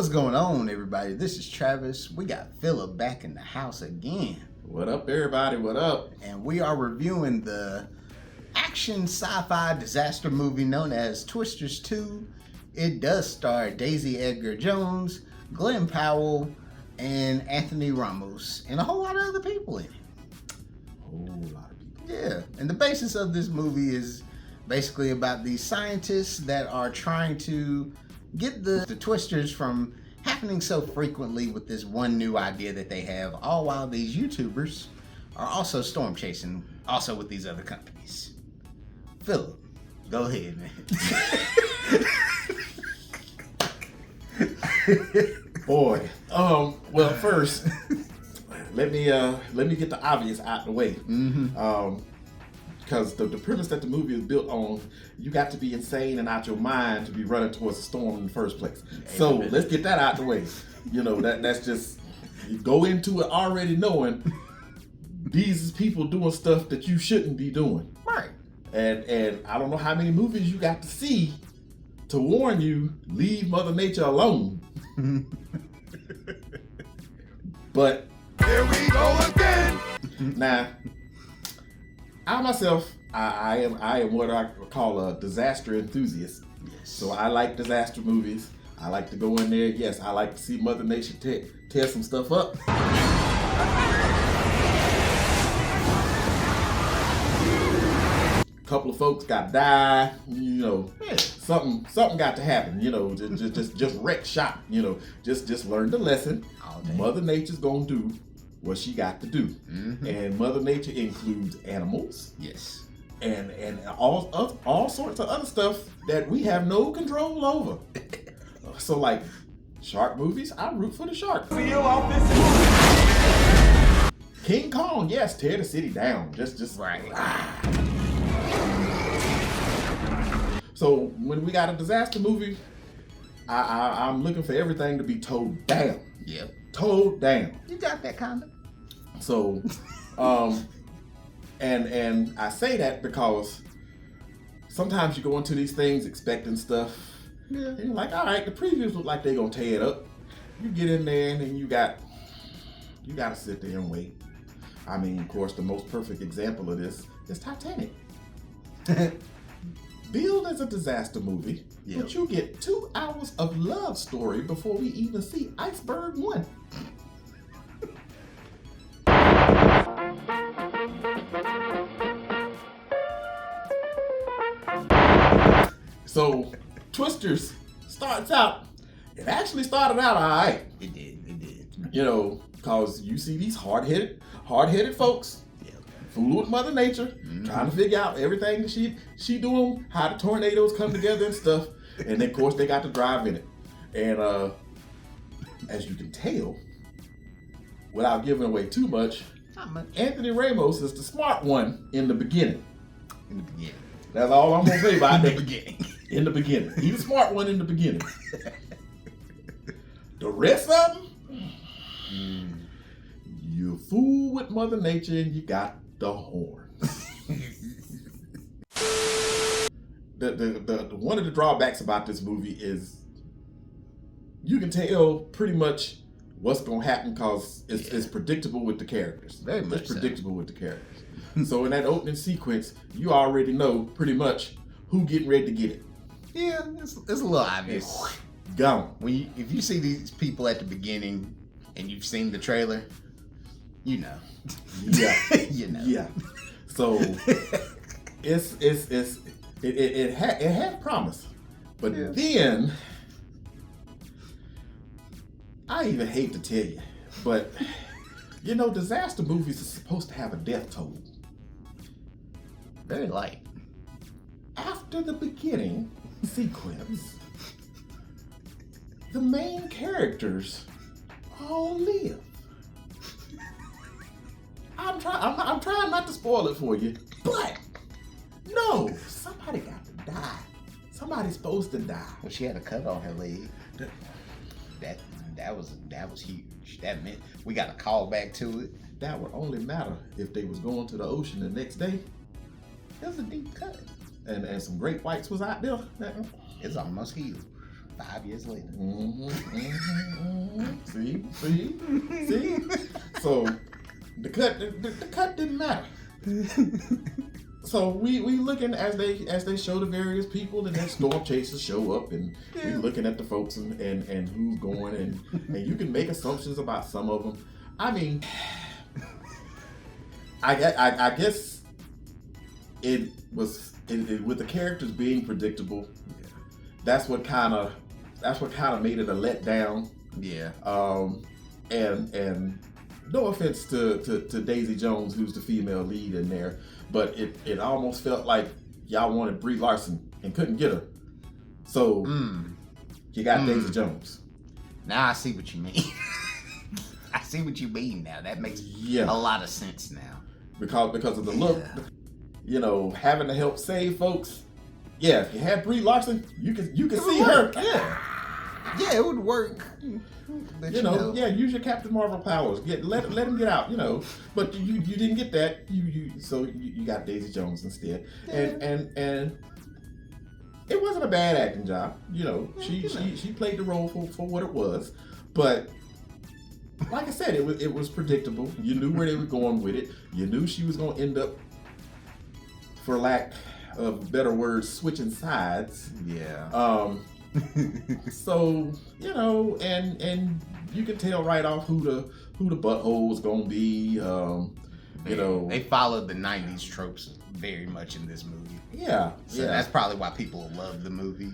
What's going on, everybody? This is Travis. We got Phillip back in the house again. What up, everybody? What up? And we are reviewing the action sci-fi disaster movie known as Twisters 2. It does star Daisy Edgar-Jones, Glen Powell, and Anthony Ramos, and a whole lot of other people in it. Whole lot of people. Yeah, and the basis of this movie is basically about these scientists that are trying to get the twisters from happening so frequently with this one new idea that they have, all while these YouTubers are also storm chasing, also with these other companies. Phillip, go ahead, man. Boy. Well, first, let me get the obvious out the way. Because the premise that the movie is built on, you got to be insane and out your mind to be running towards a storm in the first place. So let's get that out the way. You know, that's just, you go into it already knowing these is people doing stuff that you shouldn't be doing. Right. And I don't know how many movies you got to see to warn you, leave Mother Nature alone. But here we go again. Now, I myself, I am what I call a disaster enthusiast. Yes. So I like disaster movies. I like to go in there. Yes, I like to see Mother Nature tear some stuff up. Couple of folks got to die. You know, something got to happen. You know, just wreck shop. You know, just learn the lesson. All day. Mother Nature's gonna do what she got to do. Mm-hmm. And Mother Nature includes animals. Yes. And all sorts of other stuff that we have no control over. So like shark movies, I root for the shark. See you off this. King Kong, yes, tear the city down. Just Right. So when we got a disaster movie, I'm looking for everything to be towed down. Yep. Towed down. You got that kind of. So, and I say that because sometimes you go into these things expecting stuff. Yeah. And you're like, all right, the previews look like they're gonna tear it up. You get in there and then you gotta sit there and wait. I mean, of course, the most perfect example of this is Titanic. Billed as a disaster movie, Yep. but you get 2 hours of love story before we even see Iceberg 1. So, Twisters starts out, it actually started out all right. It did. You know, because you see these hard-headed folks Yep. fool with Mother Nature, trying to figure out everything that she doing, how the tornadoes come together and stuff. And then, of course, they got to drive in it. And as you can tell, without giving away too much, Anthony Ramos is the smart one in the beginning. In the beginning. That's all I'm gonna say about In that. the beginning. In the beginning, he's the smart one in the beginning. The rest of them, you fool with Mother Nature and you got the horns. The one of the drawbacks about this movie is you can tell pretty much what's gonna happen because it's predictable with the characters. Very much It's predictable with the characters. So in that opening sequence, you already know pretty much who getting ready to get it. Yeah, it's a little obvious. Gone. If you see these people at the beginning and you've seen the trailer, you know. Yeah. You know. Yeah. So it had promise, but Yeah. then I even hate to tell you, but you know, disaster movies are supposed to have a death toll. Very light. After the beginning sequence, the main characters all live. I'm trying not to spoil it for you, but no, somebody got to die. Somebody's supposed to die. Well, she had a cut on her leg. That was huge. That meant we got a call back to it. That would only matter if they was going to the ocean the next day. It was a deep cut. And some great whites was out there. It's almost healed. 5 years later. See. So the cut didn't matter. So we looking as they show the various people, and then storm chasers show up, and we looking at the folks and who's going, and you can make assumptions about some of them. I mean, I guess it was with the characters being predictable. That's what kind of made it a letdown. Yeah. And no offense to Daisy Jones, who's the female lead in there, but it almost felt like y'all wanted Brie Larson and couldn't get her. So you got Daisy Jones. Now I see what you mean. I see what you mean now. That makes a lot of sense now. Because of the look, having to help save folks. Yeah, if you had Brie Larson, you could see her. Yeah, it would work. But use your Captain Marvel powers. Let him get out. But you didn't get that. So you got Daisy Jones instead, and it wasn't a bad acting job. She played the role for what it was, but. Like I said, it was predictable. You knew where they were going with it. You knew she was going to end up, for lack of better words, switching sides. Yeah. So and you can tell right off who the butthole was going to be. They followed the '90s tropes very much in this movie. Yeah. So that's probably why people love the movie.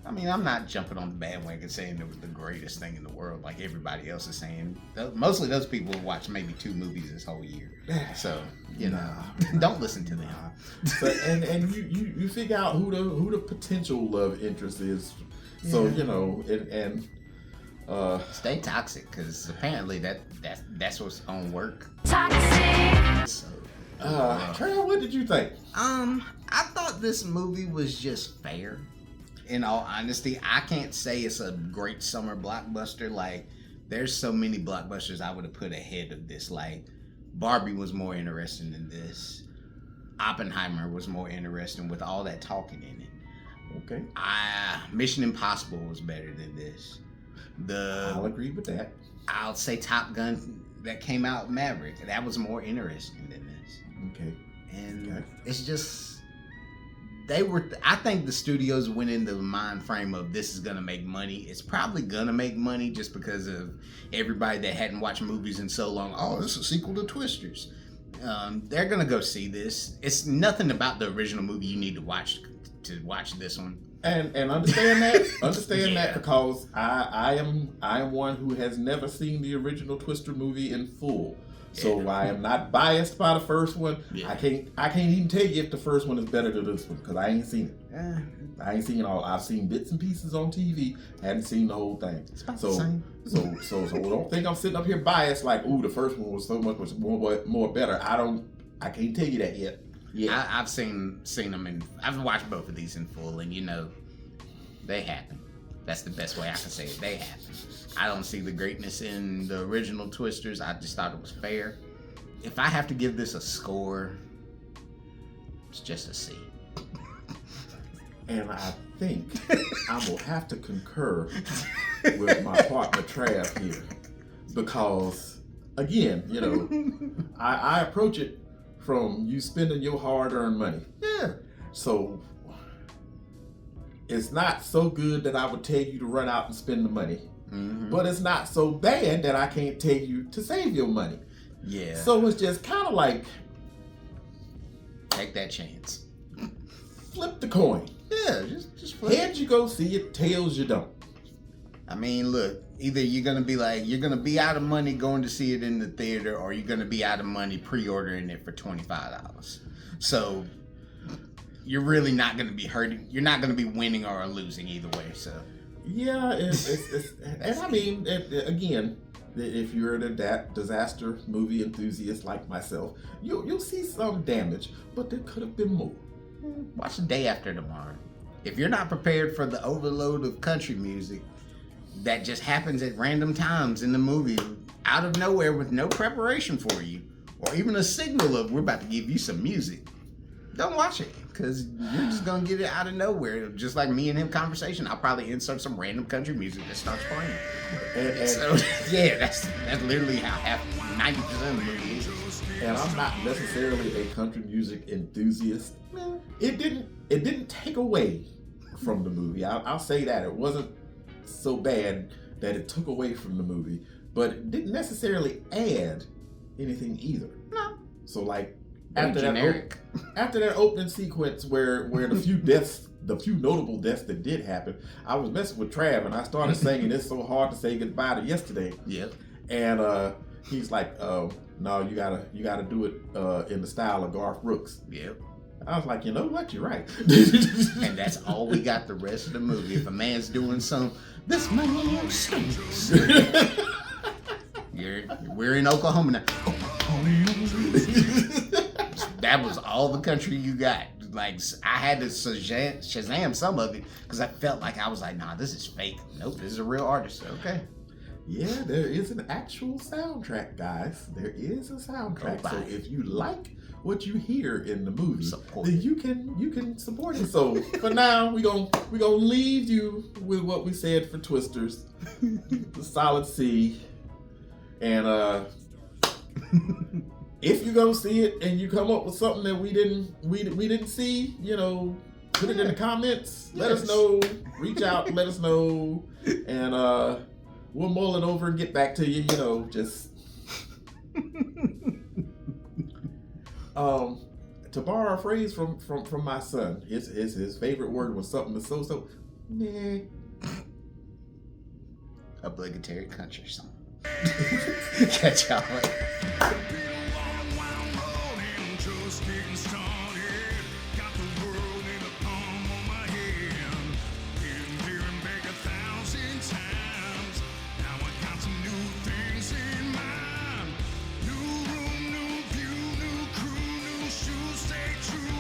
I mean, I'm not jumping on the bandwagon saying it was the greatest thing in the world like everybody else is saying. Mostly those people who watch maybe 2 movies this whole year. So, don't listen to them. So, and you figure out who the potential love interest is. So, stay toxic, because apparently that's what's gonna work. Toxic. So, Treya, what did you think? I thought this movie was just fair. In all honesty, I can't say it's a great summer blockbuster. Like, there's so many blockbusters I would have put ahead of this. Like, Barbie was more interesting than this. Oppenheimer was more interesting with all that talking in it. Okay. Mission Impossible was better than this. I'll agree with that. I'll say Top Gun that came out, Maverick. That was more interesting than this. Okay. And it's just... I think the studios went into the mind frame of this is gonna make money. It's probably gonna make money just because of everybody that hadn't watched movies in so long. Oh, this is a sequel to Twisters. They're gonna go see this. It's nothing about the original movie you need to watch this one. And understand that because I am one who has never seen the original Twister movie in full. So I am not biased by the first one. Yeah. I can't even tell you if the first one is better than this one because I ain't seen it. I ain't seen it all. I've seen bits and pieces on TV. Hadn't seen the whole thing. It's about the same. So don't think I'm sitting up here biased like, ooh, the first one was so much more better. I can't tell you that yet. Yeah, I've seen them and I've watched both of these in full, and they happen. That's the best way I can say it. They happen. I don't see the greatness in the original Twisters. I just thought it was fair. If I have to give this a score, it's just a C. And I think I will have to concur with my partner Trav here. Because, again, I approach it from you spending your hard-earned money. Yeah. So, it's not so good that I would tell you to run out and spend the money. Mm-hmm. But it's not so bad that I can't tell you to save your money. Yeah. So it's just kind of like... take that chance. Flip the coin. Yeah, just flip. Heads you go see it, tails you don't. I mean, look, either you're going to be out of money going to see it in the theater, or you're going to be out of money pre-ordering it for $25. So... you're really not going to be hurting. You're not going to be winning or losing either way. So, yeah, and I mean, again, if you're a disaster movie enthusiast like myself, you'll see some damage, but there could have been more. Watch The Day After Tomorrow. If you're not prepared for the overload of country music that just happens at random times in the movie, out of nowhere with no preparation for you, or even a signal of we're about to give you some music, don't watch it. because you're just gonna get it out of nowhere. Just like me and him conversation, I'll probably insert some random country music that starts playing. And So yeah, that's literally how 90% of the movie is. and I'm not necessarily a country music enthusiast. It didn't take away from the movie. I'll say that it wasn't so bad that it took away from the movie, but it didn't necessarily add anything either. No. So like After that opening sequence where the few notable deaths that did happen, I was messing with Trav and I started singing "It's So Hard to Say Goodbye to Yesterday." Yep. And he's like, "No, you gotta do it in the style of Garth Brooks." Yep. I was like, you know what? You're right. And that's all we got the rest of the movie. If a man's doing some, this man stinks. We're in Oklahoma now. That was all the country you got. Like, I had to Shazam some of it because I felt like I was like, nah, this is fake. Nope, this is a real artist. Okay. Yeah, there is an actual soundtrack, guys. There is a soundtrack. So if you like what you hear in the movie, then you can support it. So for now, we gonna leave you with what we said for Twisters, the solid C, and if you go see it and you come up with something that we didn't see, put it in the comments. Yes. Let us know. Reach out. Let us know, and we'll mull it over and get back to you. Just. To borrow a phrase from my son, his favorite word was something that's so meh. Obligatory country song. Catch y'all later.